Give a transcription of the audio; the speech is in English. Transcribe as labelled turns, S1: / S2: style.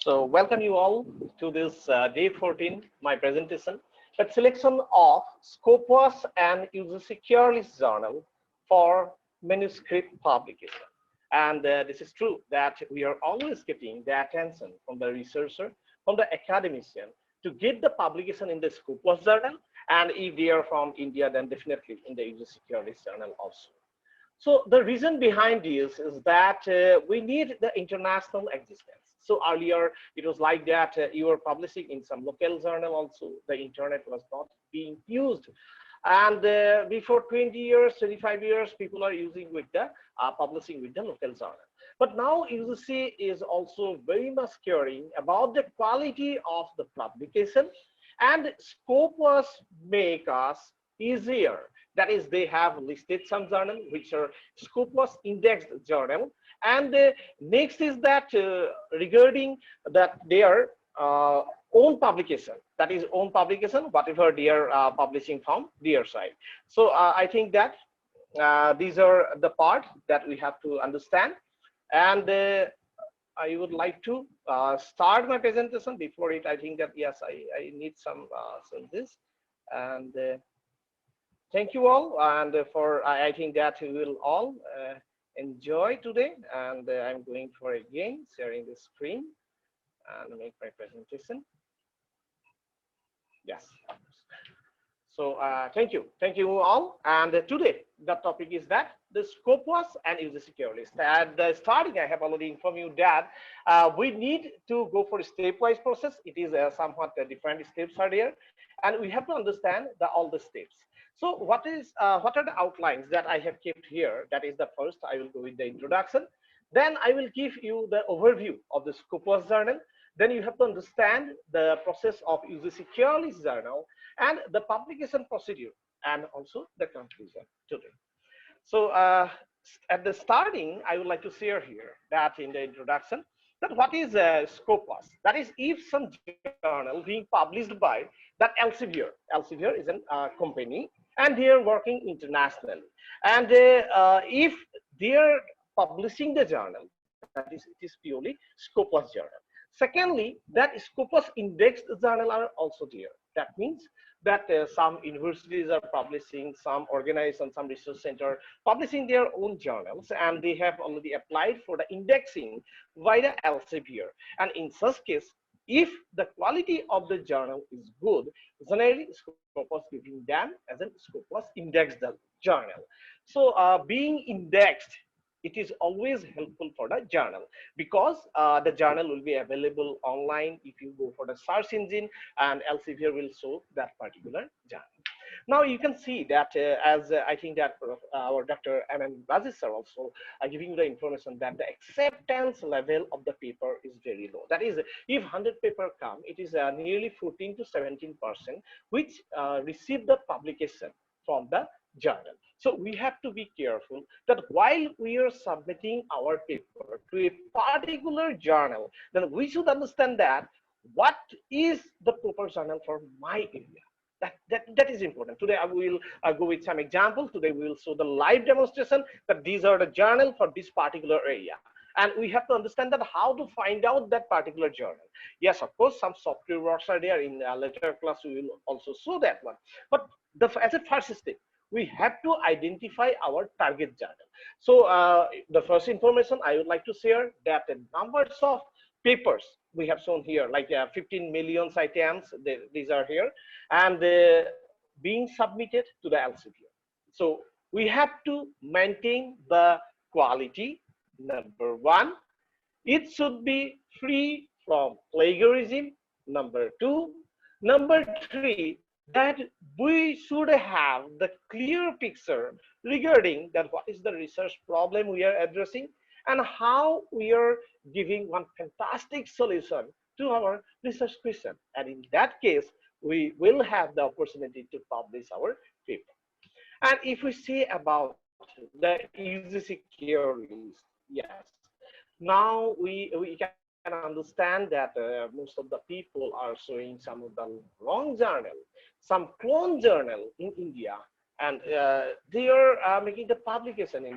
S1: So welcome you all to this day 14, my presentation, but selection of Scopus and UGC Careless Journal for Manuscript Publication. And this is true that we are always getting the attention from the researcher, from the academician to get the publication in the Scopus Journal. And if they are from India, then definitely in the UGC Careless Journal also. So the reason behind this is that we need the international existence. So earlier it was like that you were publishing in some local journal also, the internet was not being used. And before 20 years, 25 years, people are using with the publishing with the local journal. But now UGC is also very much caring about the quality of the publication, and Scopus make us easier. That is, they have listed some journal which are Scopus indexed journal, and next is that regarding that their own publication, that is own publication, whatever they are publishing from their side. So I think that these are the part that we have to understand, and I would like to start my presentation. Before it, I think that yes, I need some this, and thank you all, and for I think that we will all enjoy today, and I'm going for again sharing the screen and make my presentation. Yes. So thank you all. And today the topic is that the Scopus and UGC Careless. At the starting, I have already informed you that we need to go for a stepwise process. It is somewhat different steps are there, and we have to understand all the steps. So what are the outlines that I have kept here? That is the first. I will go with the introduction. Then I will give you the overview of the Scopus journal. Then you have to understand the process of UGC Careless journal and the publication procedure, and also the conclusion today. So at the starting, I would like to share here that in the introduction, that what is Scopus? That is, if some journal being published by that Elsevier. Elsevier is a company, and they are working internationally. And if they are publishing the journal, that is, it is purely Scopus journal. Secondly, that Scopus indexed journal are also there. That means that some universities are publishing, some organizations, some research center publishing their own journals, and they have already applied for the indexing by the Elsevier. And in such case, if the quality of the journal is good, generally Scopus giving them as a Scopus indexed journal. So being indexed, it is always helpful for the journal, because the journal will be available online if you go for the search engine, and Elsevier will show that particular journal. Now you can see that as I think that our Dr. M.M. Bazis are also giving the information that the acceptance level of the paper is very low. That is, if 100 paper come, it is nearly 14 to 17% which receive the publication from the journal. So we have to be careful that while we are submitting our paper to a particular journal, then we should understand that what is the proper journal for my area. That is important. Today I will go with some example. Today we will show the live demonstration that these are the journal for this particular area. And we have to understand that how to find out that particular journal. Yes, of course, some software works are there. In a later class, we will also show that one. But as a first step, we have to identify our target journal. So the first information I would like to share that the numbers of papers we have shown here, like 15 million items, these are here, and being submitted to the Elsevier. So we have to maintain the quality. Number one, it should be free from plagiarism. Number two, number three, that we should have the clear picture regarding that what is the research problem we are addressing, and how we are giving one fantastic solution to our research question. And in that case, we will have the opportunity to publish our paper. And if we say about the UGC Careless, yes, now we can understand that most of the people are showing some of the wrong journal, some clone journal in India, and they are making the publication in